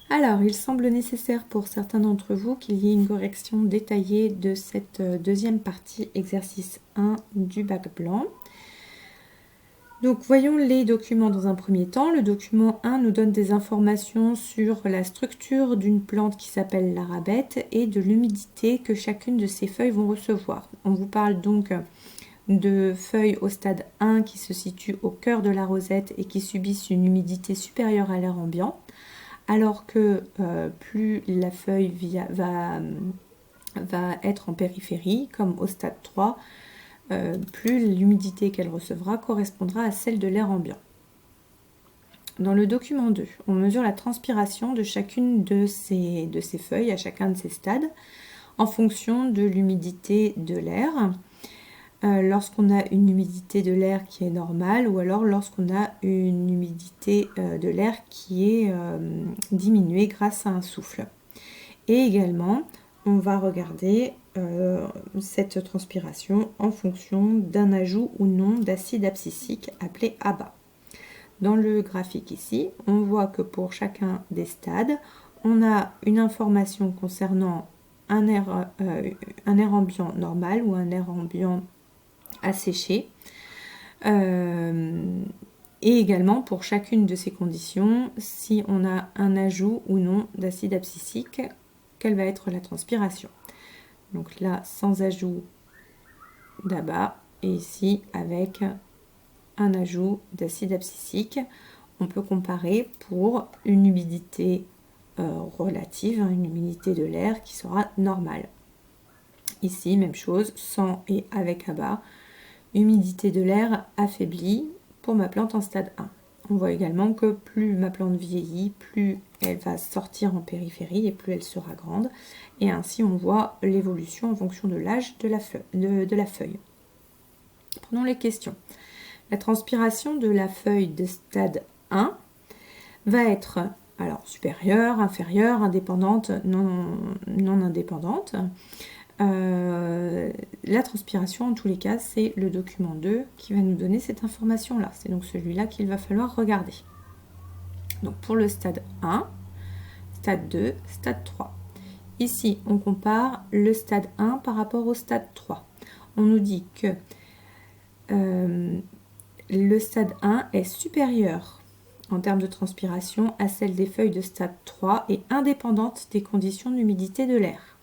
Alors, il semble nécessaire pour certains d'entre vous qu'il y ait une correction détaillée de cette deuxième partie, exercice 1 du bac blanc. Donc, voyons les documents dans un premier temps. Le document 1 nous donne des informations sur la structure d'une plante qui s'appelle l'arabette et de l'humidité que chacune de ces feuilles vont recevoir. On vous parle donc de feuilles au stade 1 qui se situent au cœur de la rosette et qui subissent une humidité supérieure à l'air ambiant, alors que plus la feuille va être en périphérie, comme au stade 3, plus l'humidité qu'elle recevra correspondra à celle de l'air ambiant. Dans le document 2, on mesure la transpiration de chacune de ces feuilles à chacun de ces stades en fonction de l'humidité de l'air. Lorsqu'on a une humidité de l'air qui est normale ou alors lorsqu'on a une humidité de l'air qui est diminuée grâce à un souffle. Et également, on va regarder cette transpiration en fonction d'un ajout ou non d'acide abscisique appelé ABA. Dans le graphique ici, on voit que pour chacun des stades, on a une information concernant un air ambiant normal ou un air ambiant asséché. Et également pour chacune de ces conditions, si on a un ajout ou non d'acide abscisique, quelle va être la transpiration. Donc là, sans ajout d'ABA, et ici avec un ajout d'acide abscisique. On peut comparer pour une humidité relative, une humidité de l'air qui sera normale. Ici, même chose, sans et avec ABA. Humidité de l'air affaiblie pour ma plante en stade 1. On voit également que plus ma plante vieillit, plus elle va sortir en périphérie et plus elle sera grande. Et ainsi, on voit l'évolution en fonction de l'âge de la feuille. Prenons les questions. La transpiration de la feuille de stade 1 va être alors supérieure, inférieure, indépendante, non indépendante. La transpiration, en tous les cas, c'est le document 2 qui va nous donner cette information-là. C'est donc celui-là qu'il va falloir regarder. Donc pour le stade 1, stade 2, stade 3. Ici, on compare le stade 1 par rapport au stade 3. On nous dit que le stade 1 est supérieur en termes de transpiration à celle des feuilles de stade 3 et indépendante des conditions d'humidité de l'air.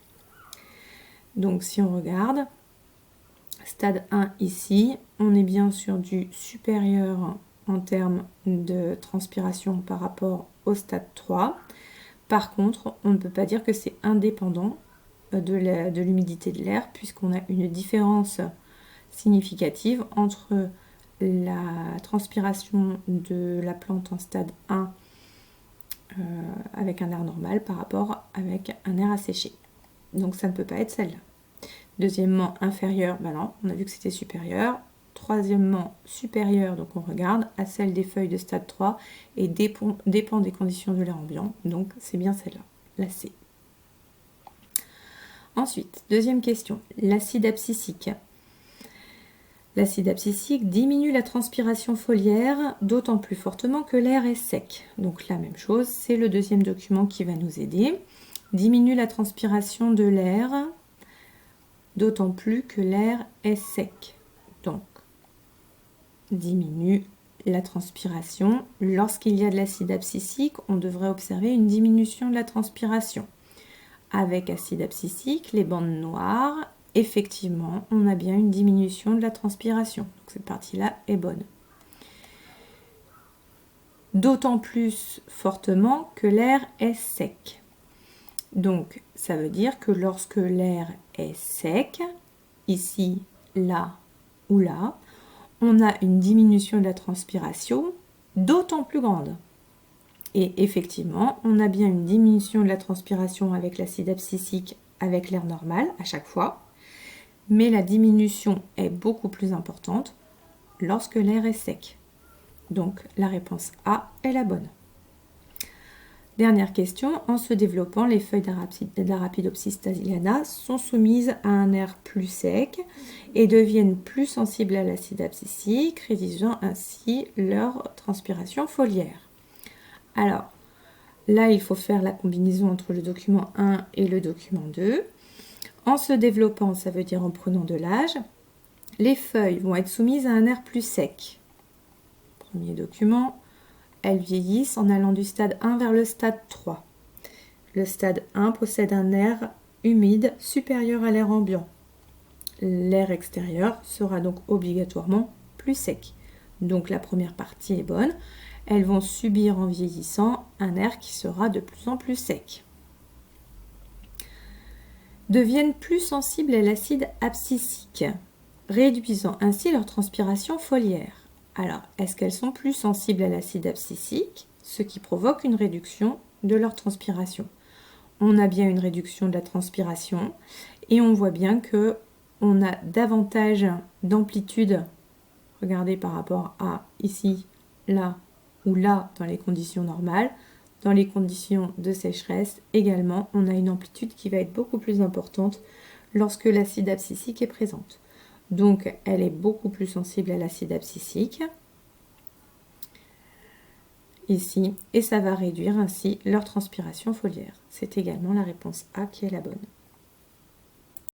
Donc si on regarde, stade 1 ici, on est bien sur du supérieur en termes de transpiration par rapport au stade 3. Par contre, on ne peut pas dire que c'est indépendant de l'humidité de l'air puisqu'on a une différence significative entre la transpiration de la plante en stade 1 avec un air normal par rapport avec un air asséché. Donc ça ne peut pas être celle-là. Deuxièmement, inférieure, ben non, on a vu que c'était supérieur. Troisièmement, supérieure, donc on regarde, à celle des feuilles de stade 3 et dépend des conditions de l'air ambiant. Donc c'est bien celle-là, la C. Ensuite, deuxième question, l'acide abscisique. L'acide abscisique diminue la transpiration foliaire d'autant plus fortement que l'air est sec. Donc la même chose, c'est le deuxième document qui va nous aider. Diminue la transpiration de l'air d'autant plus que l'air est sec. Donc, diminue la transpiration. Lorsqu'il y a de l'acide abscisique, on devrait observer une diminution de la transpiration. Avec acide abscisique, les bandes noires, effectivement, on a bien une diminution de la transpiration. Donc cette partie-là est bonne. D'autant plus fortement que l'air est sec. Donc ça veut dire que lorsque l'air est sec, ici, là ou là, on a une diminution de la transpiration d'autant plus grande. Et effectivement, on a bien une diminution de la transpiration avec l'acide abscisique avec l'air normal à chaque fois, mais la diminution est beaucoup plus importante lorsque l'air est sec. Donc la réponse A est la bonne. Dernière question, en se développant, les feuilles d'Arabidopsis thaliana sont soumises à un air plus sec et deviennent plus sensibles à l'acide abscisique, réduisant ainsi leur transpiration foliaire. Alors, là, il faut faire la combinaison entre le document 1 et le document 2. En se développant, ça veut dire en prenant de l'âge, les feuilles vont être soumises à un air plus sec. Premier document, elles vieillissent en allant du stade 1 vers le stade 3. Le stade 1 possède un air humide supérieur à l'air ambiant. L'air extérieur sera donc obligatoirement plus sec. Donc la première partie est bonne. Elles vont subir en vieillissant un air qui sera de plus en plus sec. Deviennent plus sensibles à l'acide abscisique, réduisant ainsi leur transpiration foliaire. Alors, est-ce qu'elles sont plus sensibles à l'acide abscisique, ce qui provoque une réduction de leur transpiration? On a bien une réduction de la transpiration et on voit bien que on a davantage d'amplitude, regardez par rapport à ici, là ou là dans les conditions normales. Dans les conditions de sécheresse également, on a une amplitude qui va être beaucoup plus importante lorsque l'acide abscisique est présente. Donc elle est beaucoup plus sensible à l'acide abscisique ici, et ça va réduire ainsi leur transpiration foliaire. C'est également la réponse A qui est la bonne.